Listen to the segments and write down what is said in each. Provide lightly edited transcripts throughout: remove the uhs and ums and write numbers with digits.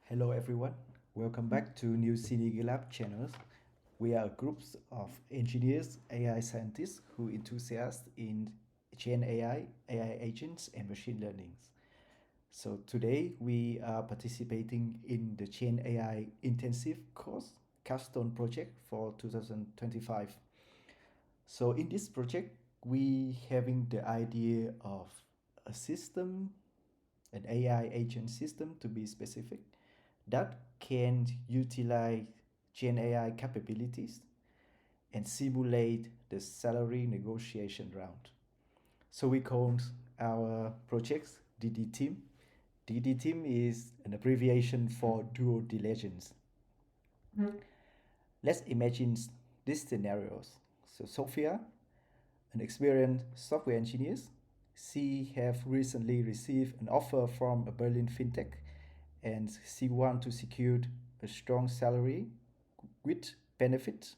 Hello everyone, welcome back to new Synergy Lab channels. We are groups of engineers, AI scientists who enthusiast in Gen AI, AI agents and machine learning. So today we are participating in the Gen AI intensive course capstone project for 2025. So in this project, we having the idea of a system, an AI agent system to be specific, that can utilize Gen AI capabilities and simulate the salary negotiation round. So we call our projects DiDiTeam. DiDiTeam is an abbreviation for Duo Diligence. Let's imagine these scenarios. So Sophia, an experienced software engineer, she have recently received an offer from a Berlin fintech and she want to secure a strong salary with benefit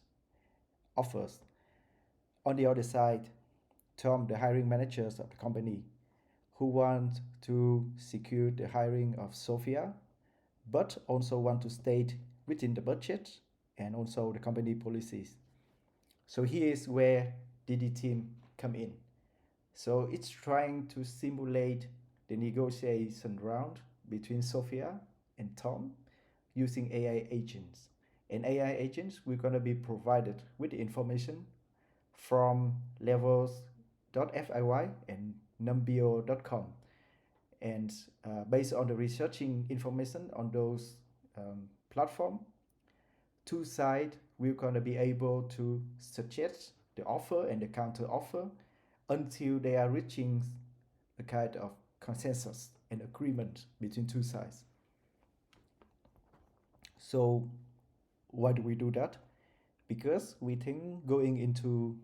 offers. On the other side, Tom, the hiring managers of the company, who want to secure the hiring of Sophia, but also want to stay within the budget and also the company policies. So here is where DiDiTeam come in. So it's trying to simulate the negotiation round between Sophia and Tom using AI agents. And AI agents, we're going to be provided with information from levels.fiy and numbio.com. And based on the researching information on those platform, two sides, we're going to be able to suggest the offer and the counter offer until they are reaching a kind of consensus and agreement between two sides. So why do we do that? Because we think going into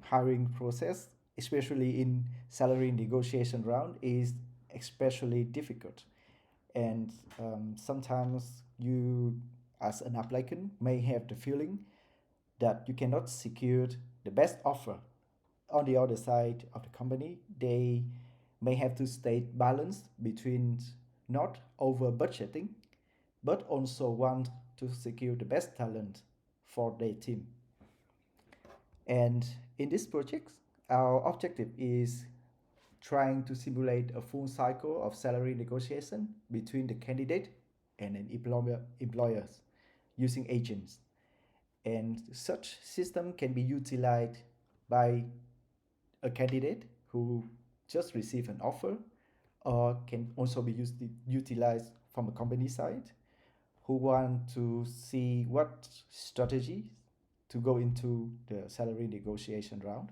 hiring process, especially in salary negotiation round, is especially difficult. And sometimes you, as an applicant, may have the feeling that you cannot secure the best offer. On the other side of the company, they may have to stay balanced between not over budgeting, but also want to secure the best talent for their team. And in this project, our objective is trying to simulate a full cycle of salary negotiation between the candidate and an employers using agents. And such system can be utilized by a candidate who just received an offer, or can also be utilized from a company side who want to see what strategies to go into the salary negotiation round.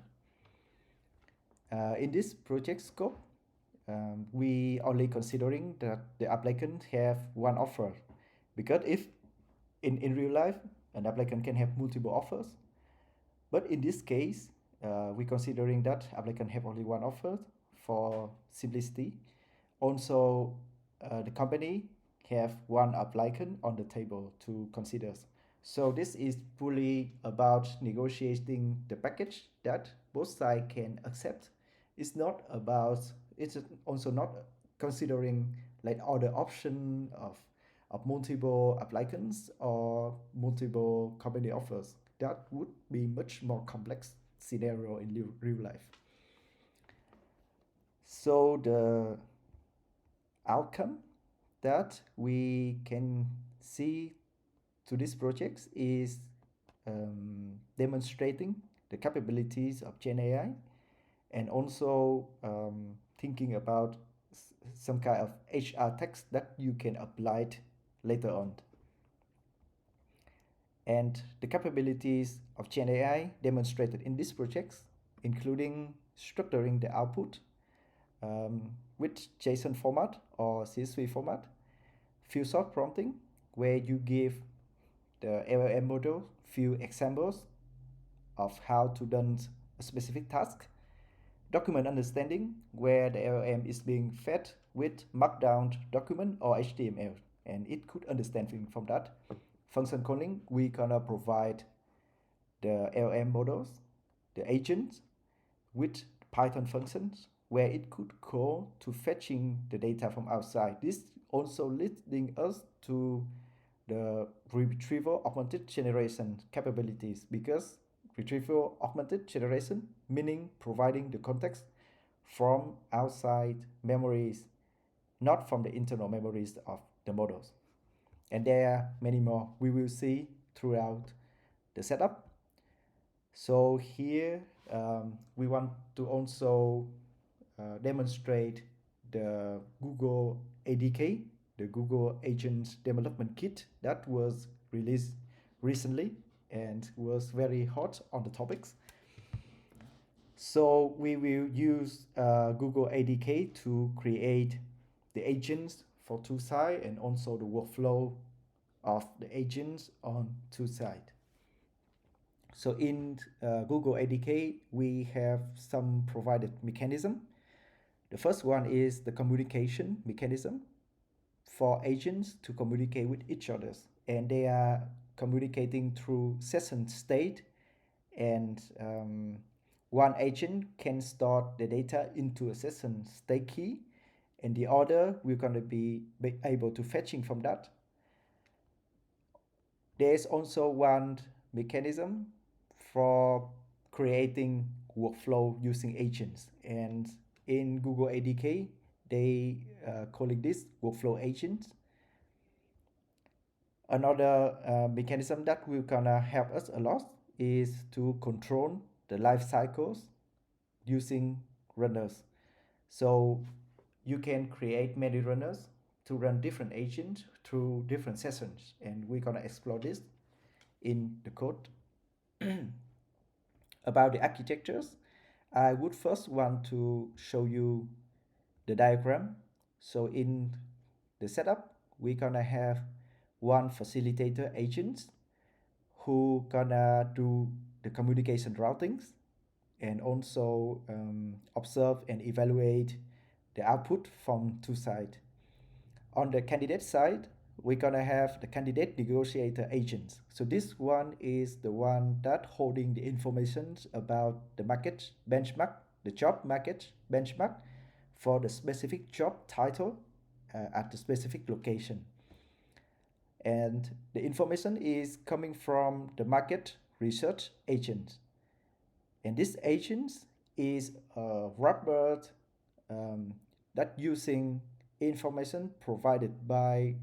In this project scope, we only considering that the applicant have one offer, because if in real life an applicant can have multiple offers, but in this case we considering that applicant have only one offer for simplicity. Also, the company have one applicant on the table to consider. So this is fully about negotiating the package that both sides can accept. It's not about, it's also not considering like other option of multiple applicants or multiple company offers. That would be much more complex scenario in real life. So the outcome that we can see to these projects is demonstrating the capabilities of Gen AI, and also thinking about some kind of HR text that you can apply later on. And the capabilities of Gen AI demonstrated in these projects, including structuring the output with JSON format or CSV format, few short prompting, where you give the LLM model few examples of how to done a specific task, document understanding, where the LLM is being fed with markdown document or HTML, and it could understand from that. Function calling, we gonna provide the LLM models, the agents, with Python functions, where it could call to fetching the data from outside. This also leading us to the retrieval augmented generation capabilities, because retrieval augmented generation meaning providing the context from outside memories, not from the internal memories of the models. And there are many more we will see throughout the setup. So here we want to also demonstrate the Google ADK, the Google Agent Development Kit that was released recently and was very hot on the topics. So we will use Google ADK to create the agents for two-side and also the workflow of the agents on two-side. So in Google ADK, we have some provided mechanism. The first one is the communication mechanism for agents to communicate with each other. And they are communicating through session state, and one agent can store the data into a session state key, and the other we're going to be able to fetching from that. There's also one mechanism for creating workflow using agents, and in Google ADK they calling this workflow agents. Another mechanism that will gonna help us a lot is to control the life cycles using runners. So you can create many runners to run different agents through different sessions, and we're gonna explore this in the code. About the architectures, I would first want to show you the diagram. So in the setup, we're gonna have one facilitator agent who gonna do the communication routings and also observe and evaluate the output from two sides. On the candidate side, we're gonna have the candidate negotiator agents. So this one is the one that holding the information about the market benchmark, the job market benchmark for the specific job title at the specific location. And the information is coming from the market research agent. And this agent is a robot that using information provided by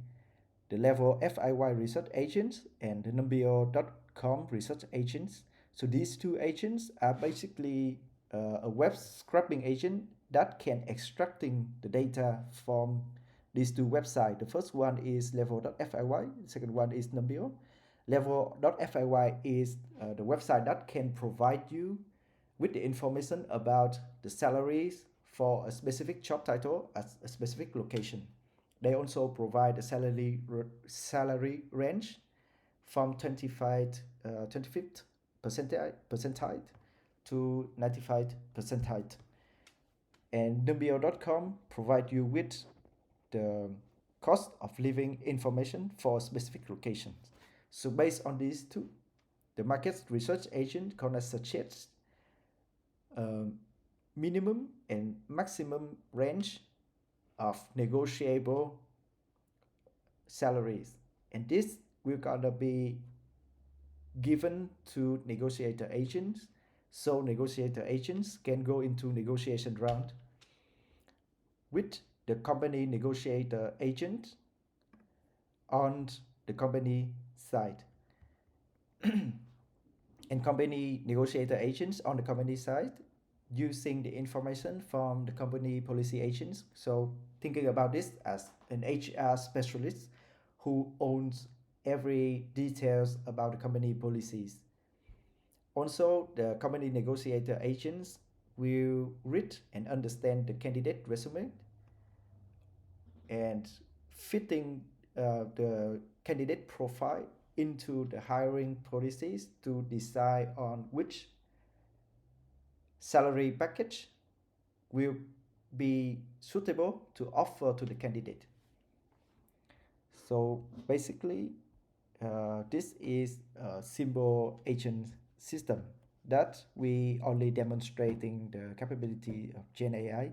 the level FIY research agents and the Numbeo.com research agents. So these two agents are basically a web scraping agent that can extracting the data from these two websites. The first one is level.fiy, the second one is Numbeo. Level.fiy is the website that can provide you with the information about the salaries for a specific job title at a specific location. They also provide a salary range from 25th percentile to 95th percentile. And Numbeo.com provide you with the cost of living information for specific locations. So based on these two, the market research agent gonna suggest minimum and maximum range of negotiable salaries, and this will gonna be given to negotiator agents, so negotiator agents can go into negotiation round with the company negotiator agent on the company side. And company negotiator agents on the company side using the information from the company policy agents. So thinking about this as an HR specialist who owns every details about the company policies. Also, the company negotiator agents will read and understand the candidate resume and fitting the candidate profile into the hiring policies to decide on which salary package will be suitable to offer to the candidate. So basically, this is a simple agent system that we only demonstrating the capability of Gen AI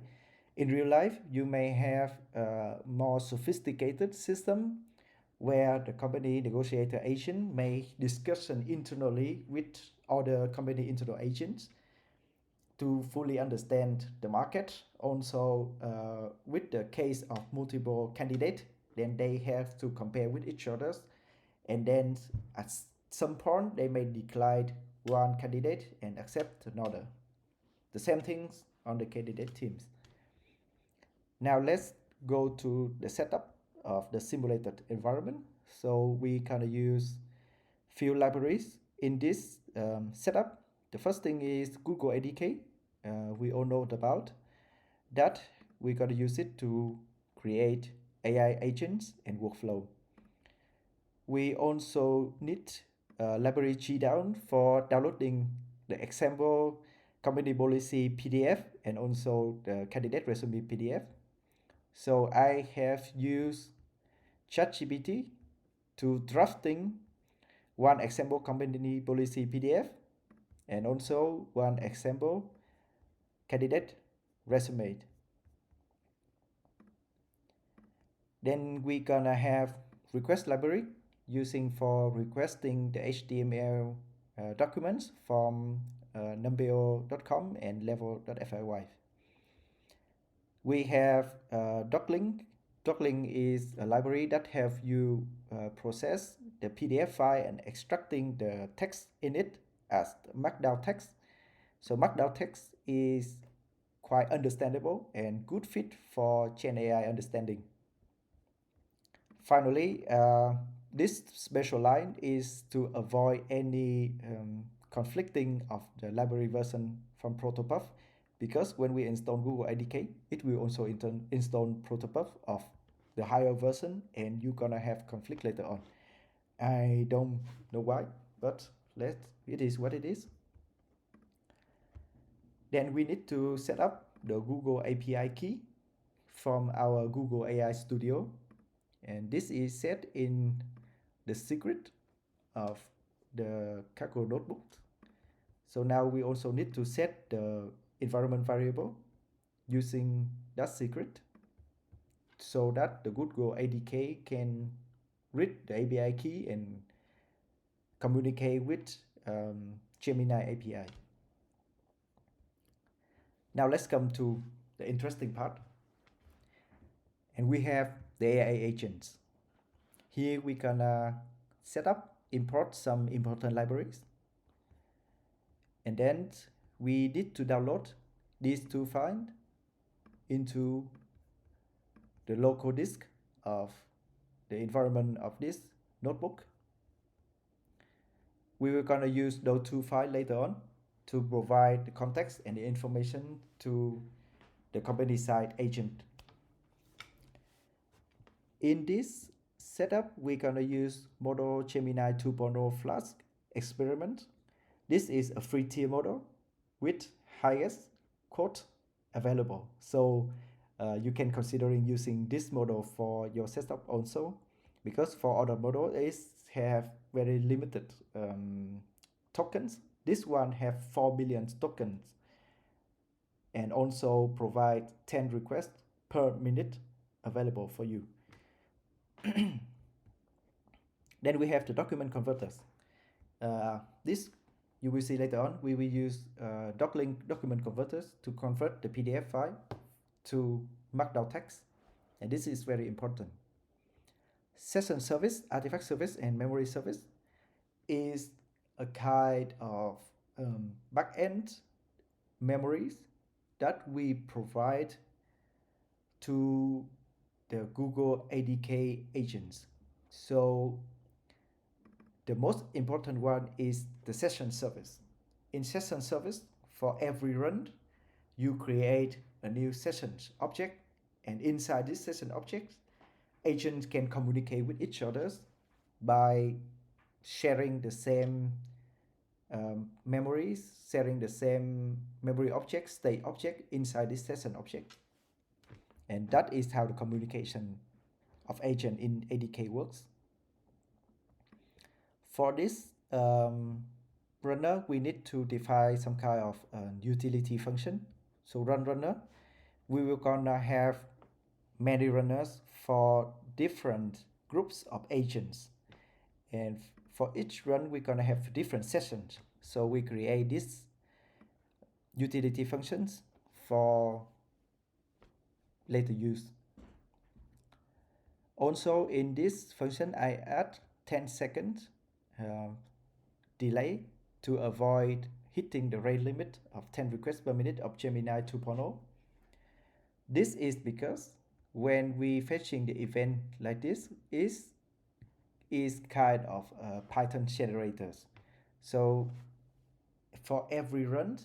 In real life, you may have a more sophisticated system where the company negotiator agent may discussion internally with other company internal agents to fully understand the market. Also, with the case of multiple candidates, then they have to compare with each other, and then at some point they may decline one candidate and accept another. The same things on the candidate teams. Now let's go to the setup of the simulated environment. So we kind of use few libraries in this setup. The first thing is Google ADK. We all know about that. We're going to use it to create AI agents and workflow. We also need library GDown for downloading the example company policy PDF and also the candidate resume PDF. So I have used ChatGPT to drafting one example company policy PDF and also one example candidate resume. Then we gonna have request library using for requesting the HTML documents from numbeo.com and level.fy. We have docklink. Docklink is a library that have you process the PDF file and extracting the text in it as markdown text. So markdown text is quite understandable and good fit for Gen AI understanding. Finally, this special line is to avoid any conflicting of the library version from Protobuf, because when we install Google IDK, it will also install Protobuf of the higher version, and you're gonna have conflict later on. I don't know why, but it is what it is. Then we need to set up the Google API key from our Google AI Studio, and this is set in the secret of the Kaggle notebook. So now we also need to set the environment variable using that secret so that the Google ADK can read the API key and communicate with Gemini API. Now let's come to the interesting part. And we have the AI agents. Here we gonna set up, import some important libraries. And then we need to download these two files into the local disk of the environment of this notebook. We were gonna use those two files later on to provide the context and the information to the company side agent. In this setup, we're gonna use model Gemini 2.0 Flask experiment. This is a free tier model with highest quote available. So you can considering using this model for your setup also, because for other models have very limited tokens. This one have 4 billion tokens and also provide 10 requests per minute available for you. Then we have the document converters. This you will see later on. We will use docklink document converters to convert the PDF file to markdown text, and this is very important. Session service, artifact service, and memory service is a kind of backend memories that we provide to the Google ADK agents. So the most important one is the session service. In session service, for every run, you create a new session object, and inside this session object, agents can communicate with each other by sharing the same memories, sharing the same memory object, state object inside this session object. And that is how the communication of agent in ADK works. For this runner, we need to define some kind of utility function. So run runner, we will gonna have many runners for different groups of agents, and for each run we're gonna have different sessions. So we create these utility functions for later use. Also in this function I add 10 seconds uh, delay to avoid hitting the rate limit of 10 requests per minute of Gemini 2.0. This is because when we fetching the event like this is kind of Python generators. So for every run,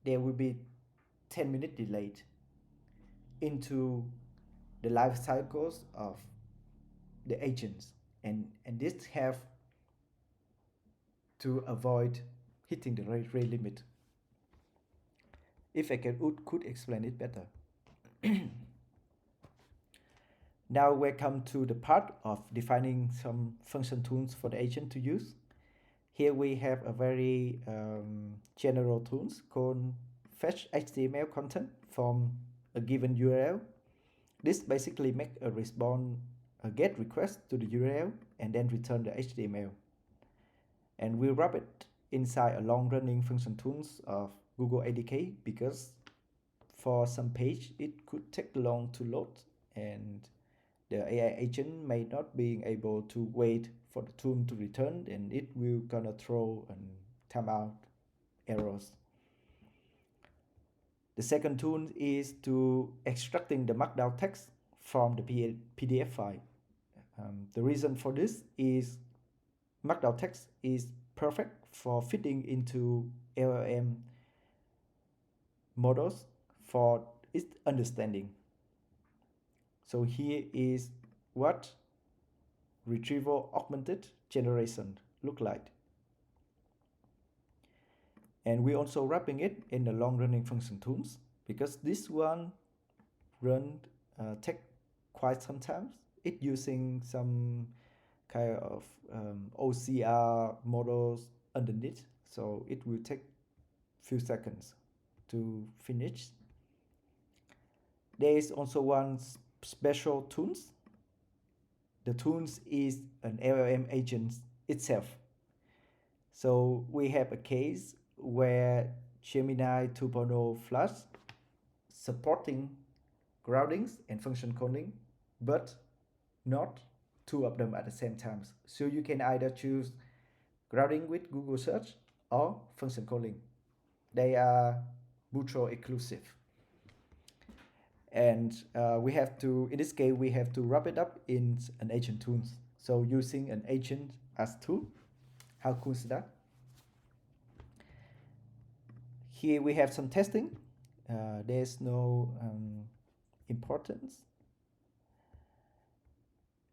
there will be 10-minute delayed into the life cycles of the agents, and this have to avoid hitting the rate limit. If I could explain it better. Now we come to the part of defining some function tools for the agent to use. Here we have a very general tools called fetch HTML content from a given URL. This basically make a get request to the URL and then return the HTML. And we wrap it inside a long running function tools of Google ADK because for some page it could take long to load and the AI agent may not be able to wait for the tool to return, and it will gonna throw and timeout errors. The second tool is to extracting the markdown text from the PDF file. The reason for this is markdown text is perfect for fitting into LLM models for its understanding. So here is what retrieval augmented generation look like. And we also wrapping it in the long running function tools because this one take quite some time. It using some kind of OCR models underneath, so it will take few seconds to finish. There is also one special tools. The tools is an LLM agent itself. So we have a case where Gemini 2.0 Flash supporting groundings and function calling, but not two of them at the same time. So you can either choose grounding with Google search or function calling. They are mutually exclusive. And we have to, in this case, we have to wrap it up in an agent tools. So using an agent as tool, how cool is that? Here we have some testing. There's no importance.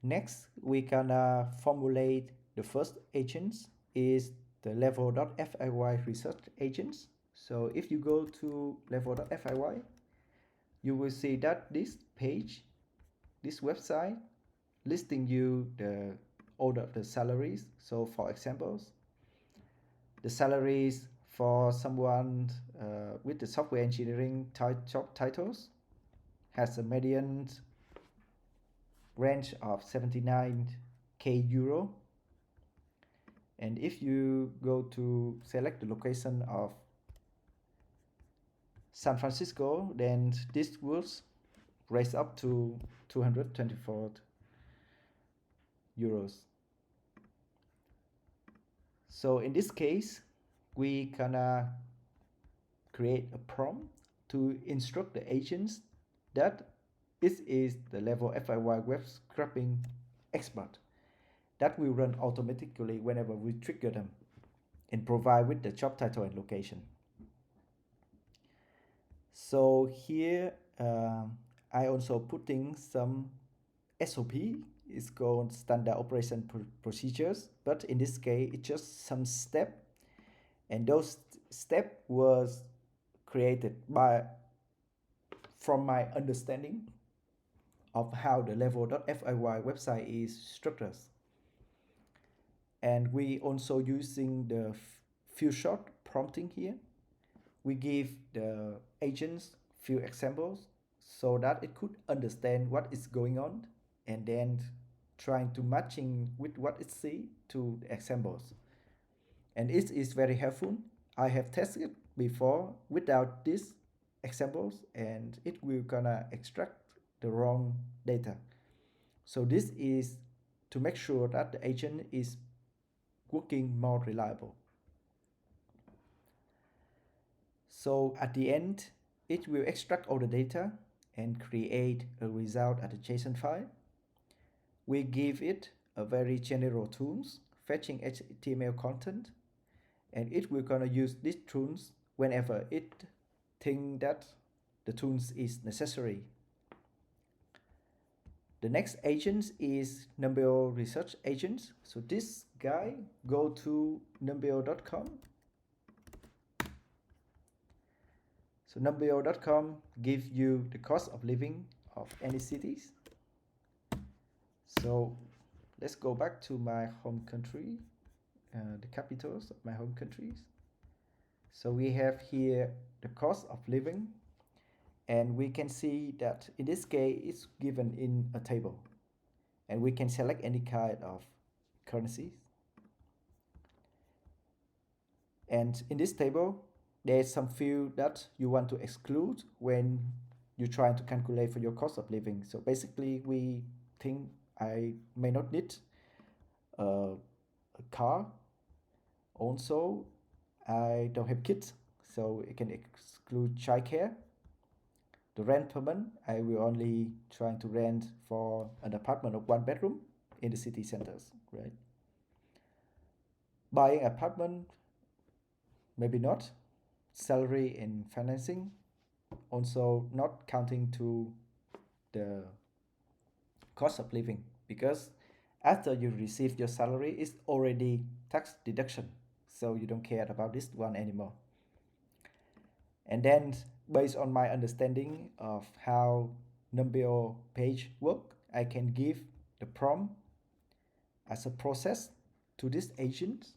Next, we gonna formulate the first agents is the level.fiy research agents. So if you go to level.fiy, you will see that this page, this website, listing you the order of the salaries. So for examples, the salaries for someone with the software engineering job titles has a median range of 79k euro. And if you go to select the location of San Francisco, then this will raise up to 224 euros. So in this case, we gonna create a prompt to instruct the agents that this is the level FIY web scraping expert that will run automatically whenever we trigger them and provide with the job title and location. So here I also putting some SOP, it's called standard operation procedures, but in this case it's just some step, and those step was created from my understanding of how the level.fiy website is structured. And we also using the few short prompting here. We give the agents few examples. so that it could understand what is going on and then trying to matching with what it see to the examples. And it is very helpful. I have tested before without these examples and it will gonna extract the wrong data. So this is to make sure that the agent is working more reliable. So at the end, it will extract all the data and create a result as a JSON file. We give it a very general tools, fetching HTML content, and it will gonna use these tools whenever it think that the tools is necessary. The next agent is Numbeo Research Agent. So this guy, go to numbeo.com. So numbeo.com gives you the cost of living of any cities. So let's go back to my home country, the capitals of my home countries. So we have here the cost of living, and we can see that in this case it's given in a table, and we can select any kind of currencies. And in this table, there's some field that you want to exclude when you're trying to calculate for your cost of living. So basically, we think I may not need a car. Also, I don't have kids, so it can exclude childcare. The rent per month, I will only trying to rent for an apartment of 1 bedroom in the city centers, right? Buying apartment, maybe not. Salary and financing, also not counting to the cost of living, because after you receive your salary, it's already tax deduction, so you don't care about this one anymore. And then based on my understanding of how Numbeo page work, I can give the prompt as a process to this agent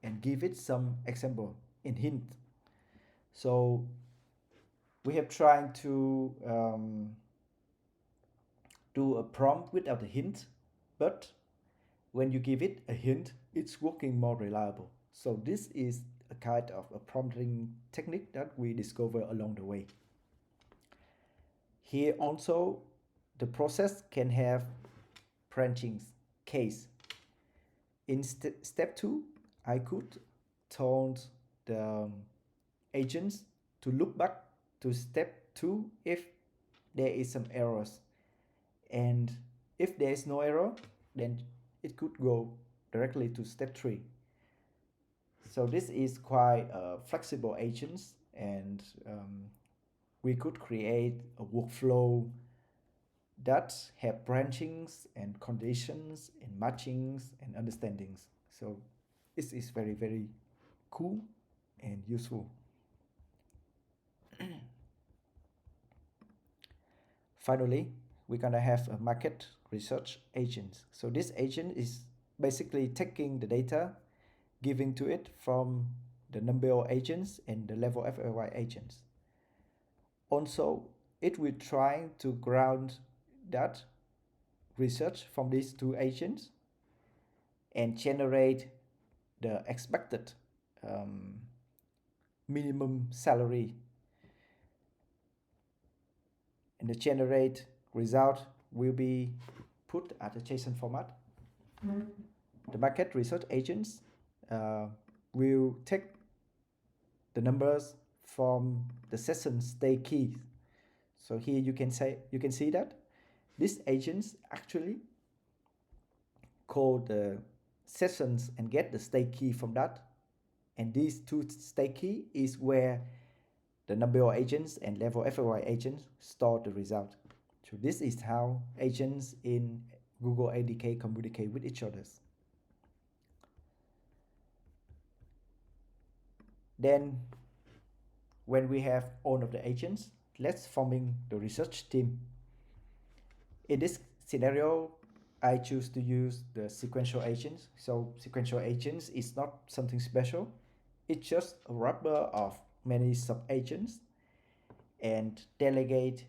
and give it some example in hint. So we have tried to do a prompt without a hint, but when you give it a hint, it's working more reliable. So this is a kind of a prompting technique that we discover along the way. Here also, the process can have branching case. In step 2, I could told the agents to look back to step 2 if there is some errors. And if there is no error, then it could go directly to step 3. So this is quite flexible agents, and we could create a workflow that have branchings and conditions and matchings and understandings. So this is very, very cool and useful. Finally, we're gonna have a market research agent. So this agent is basically taking the data, giving to it from the Numbeo agents and the level FLY agents. Also, it will try to ground that research from these two agents and generate the expected minimum salary, and the generate result will be put at a JSON format. The market research agents will take the numbers from the session state keys. So here you can see that these agents actually call the sessions and get the state key from that, and these two state key is where the Numbeo agents and level FLY agents store the result. So this is how agents in Google ADK communicate with each other. Then when we have all of the agents, let's forming the research team. In this scenario, I choose to use the sequential agents. So sequential agents is not something special. It's just a wrapper of many sub-agents and delegate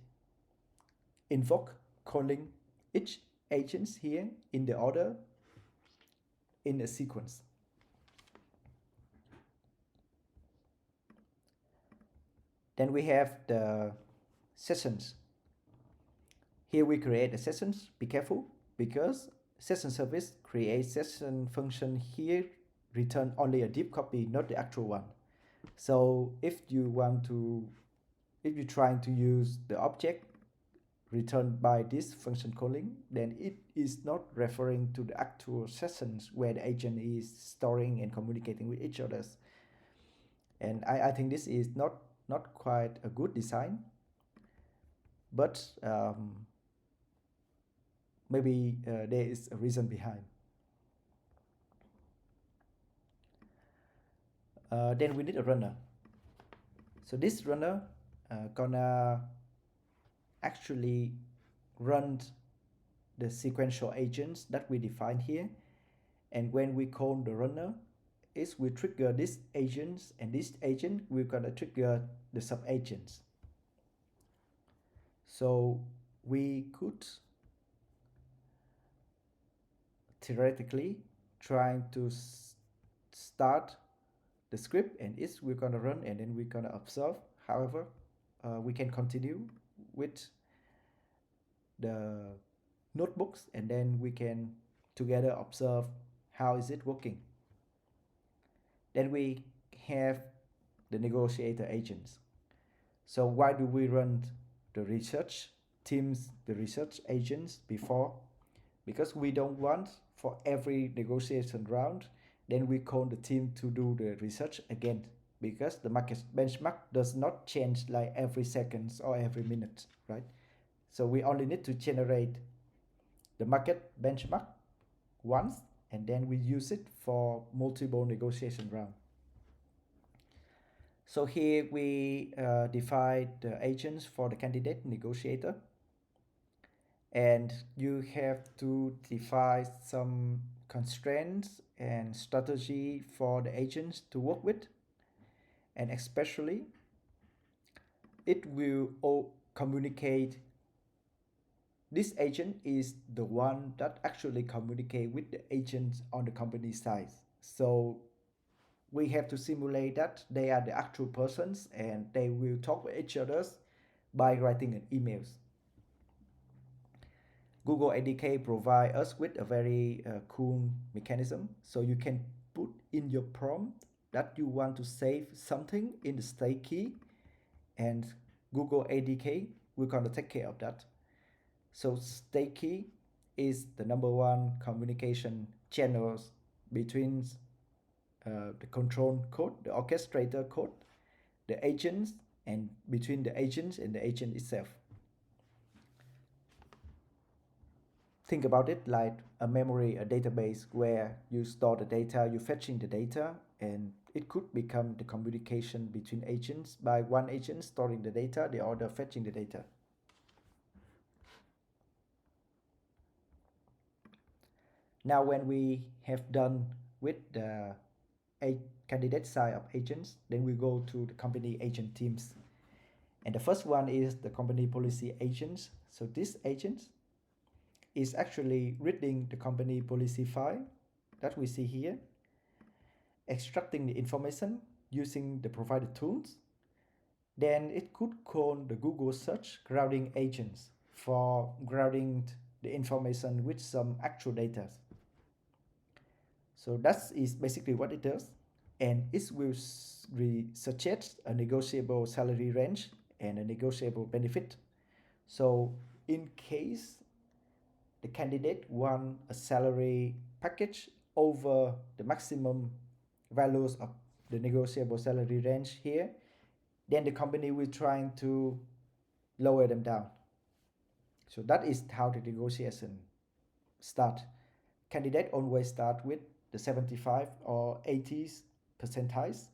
invoke calling each agents here in the order in a sequence. Then we have the sessions. Here we create a sessions. Be careful, because session service creates session function here return only a deep copy, not the actual one. So if you're trying to use the object returned by this function calling, then it is not referring to the actual sessions where the agent is storing and communicating with each other. And I think this is not quite a good design, but maybe there is a reason behind. Then we need a runner. So this runner gonna actually run the sequential agents that we define here. And when we call the runner, is we trigger these agents, and this agent we're gonna trigger the sub-agents. So we could theoretically trying to start the script, and is we're gonna run, and then we're gonna observe. However, we can continue with the notebooks, and then we can together observe how is it working. Then we have the negotiator agents. So why do we run the research teams, the research agents before? Because we don't want for every negotiation round, then we call the team to do the research again, because the market benchmark does not change like every seconds or every minute, right? So we only need to generate the market benchmark once, and then we use it for multiple negotiation round. So here we define the agents for the candidate negotiator, and you have to define some constraints and strategy for the agents to work with, and especially it will all communicate. This agent is the one that actually communicate with the agents on the company side. So we have to simulate that they are the actual persons and they will talk with each other by writing an emails. Google ADK provide us with a very cool mechanism. So you can put in your prompt that you want to save something in the state key, and Google ADK will gonna take care of that. So state key is the number one communication channels between the control code, the orchestrator code, the agents, and between the agents and the agent itself. Think about it like a memory, a database where you store the data, you're fetching the data, and it could become the communication between agents by one agent storing the data, the other fetching the data. Now, when we have done with the candidate side of agents, then we go to the company agent teams. And the first one is the company policy agents. So this agent is actually reading the company policy file that we see here, extracting the information using the provided tools. Then it could call the Google search grounding agents for grounding the information with some actual data. So that is basically what it does, and it will suggest a negotiable salary range and a negotiable benefit. So in case the candidate want a salary package over the maximum values of the negotiable salary range here, then the company will try to lower them down. So that is how the negotiation start. Candidate always start with the 75 or 80s percentiles,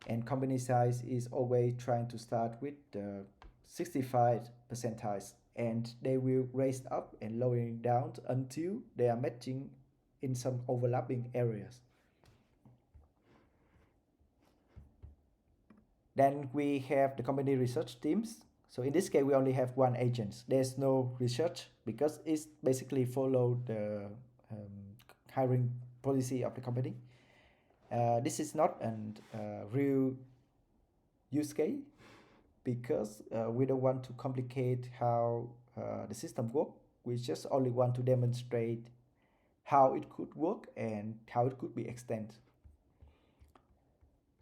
and company size is always trying to start with the 65 percentiles, and they will raise up and lowering down until they are matching in some overlapping areas. Then we have the company research teams. So in this case, we only have one agent. There's no research because it's basically follow the hiring policy of the company. This is not a real use case because we don't want to complicate how the system works. We just only want to demonstrate how it could work and how it could be extended.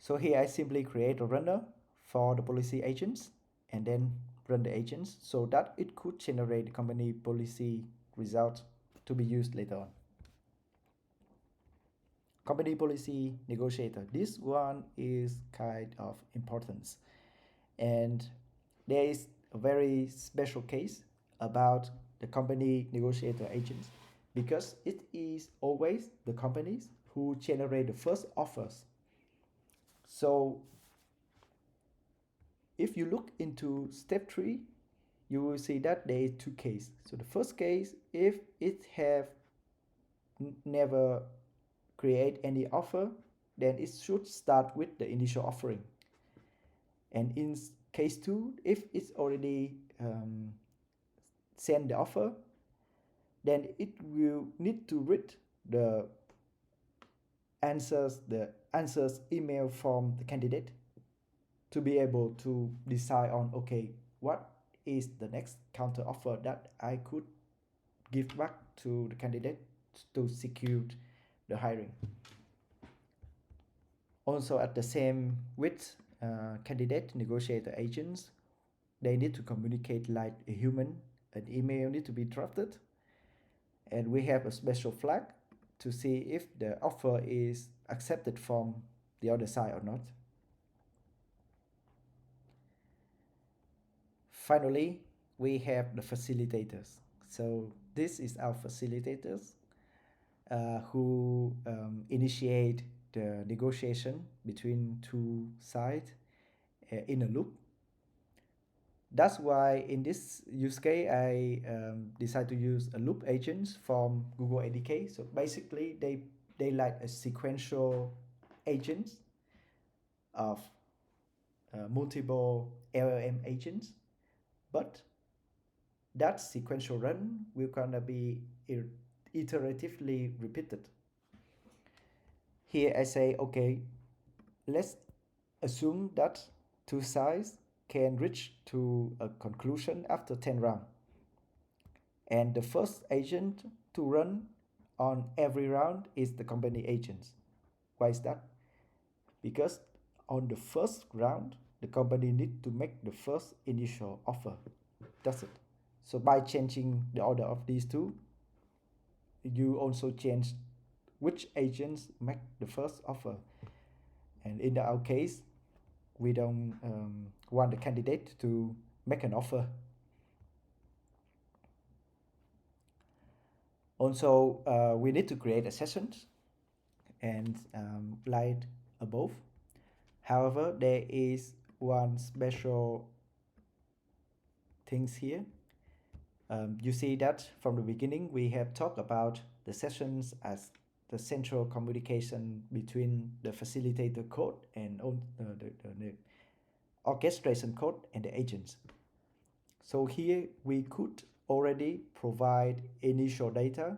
So here I simply create a runner for the policy agents and then run the agents so that it could generate the company policy result to be used later on. Company policy negotiator. This one is kind of importance. And there is a very special case about the company negotiator agents because it is always the companies who generate the first offers. So if you look into step 3, you will see that there is two cases. So the first case, if it have never create any offer, then it should start with the initial offering. And in case 2, if it's already send the offer, then it will need to read the answers email from the candidate to be able to decide on, okay, what is the next counter offer that I could give back to the candidate to secure the hiring. Also at the same with candidate negotiator agents, they need to communicate like a human. An email need to be drafted, and we have a special flag to see if the offer is accepted from the other side or not. Finally, we have the facilitators. So this is our facilitators who initiate the negotiation between two sides in a loop. That's why in this use case, I decided to use a loop agents from Google ADK. So basically, they like a sequential agents of multiple LLM agents, but that sequential run will gonna be iteratively repeated. Here I say, okay, let's assume that two sides can reach to a conclusion after 10 rounds. And the first agent to run on every round is the company agents. Why is that? Because on the first round, the company need to make the first initial offer. That's it. So by changing the order of these two, you also change which agents make the first offer. And in our case, we don't want the candidate to make an offer. Also, we need to create a session and like above. However, there is one special things here. You see that from the beginning, we have talked about the sessions as the central communication between the facilitator code and the orchestration code and the agents. So here we could already provide initial data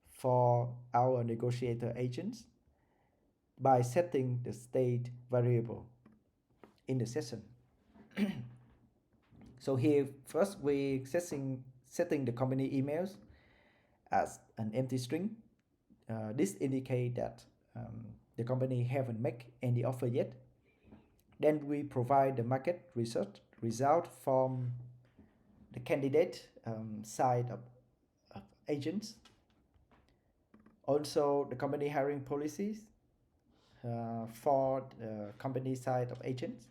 for our negotiator agents by setting the state variable in the session. So here first we setting the company emails as an empty string. This indicates that the company haven't made any offer yet. Then we provide the market research result from the candidate side of agents. Also the company hiring policies for the company side of agents.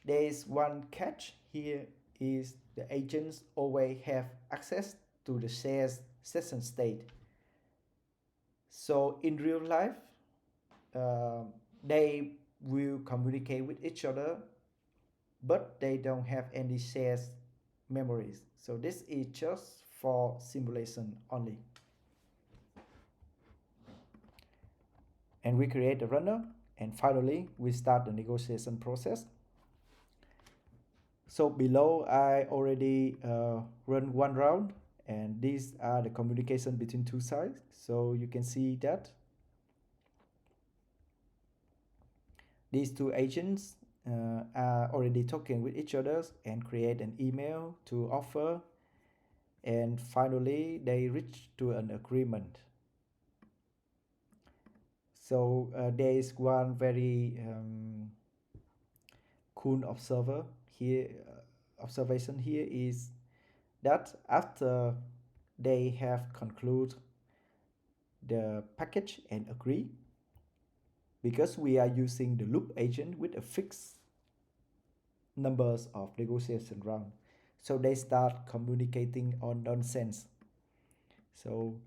There is one catch here is the agents always have access to the shared session state. So in real life, they will communicate with each other, but they don't have any shared memories. So this is just for simulation only. And we create a runner, and finally we start the negotiation process. So below I already run one round, and these are the communication between two sides. So you can see that these two agents are already talking with each other and create an email to offer, and finally they reach to an agreement. So there is one very cool observation here is that after they have concluded the package and agree, because we are using the loop agent with a fixed numbers of negotiation round, so they start communicating on nonsense. So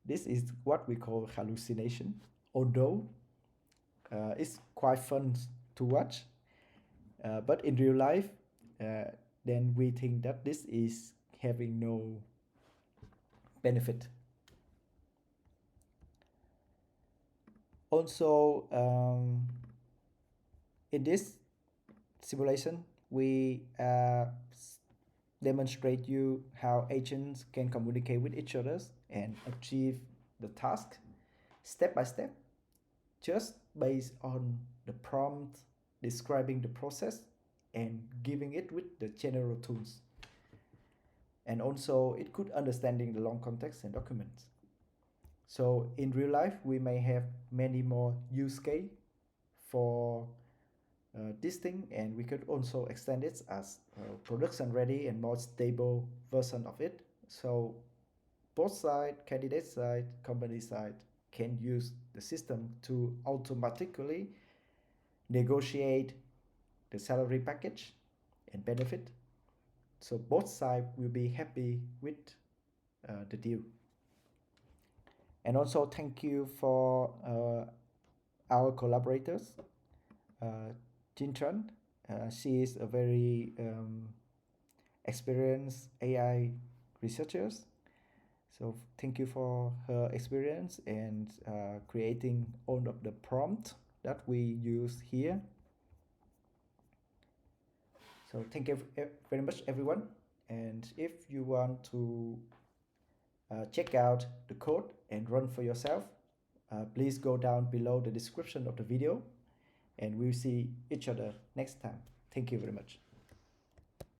this is what we call hallucination, although it's quite fun to watch, but in real life, uh, then we think that this is having no benefit. Also, in this simulation, we demonstrate you how agents can communicate with each other and achieve the task step by step, just based on the prompt describing the process and giving it with the general tools. And also it could understanding the long context and documents. So in real life, we may have many more use case for this thing, and we could also extend it as production ready and more stable version of it. So both side, candidate side, company side, can use the system to automatically negotiate the salary package and benefit. So both sides will be happy with the deal. And also thank you for our collaborators, uh, Jin Chun. She is a very experienced AI researcher. So thank you for her experience and creating all of the prompt that we use here. So thank you very much, everyone. And if you want to check out the code and run for yourself, please go down below the description of the video, and we'll see each other next time. Thank you very much.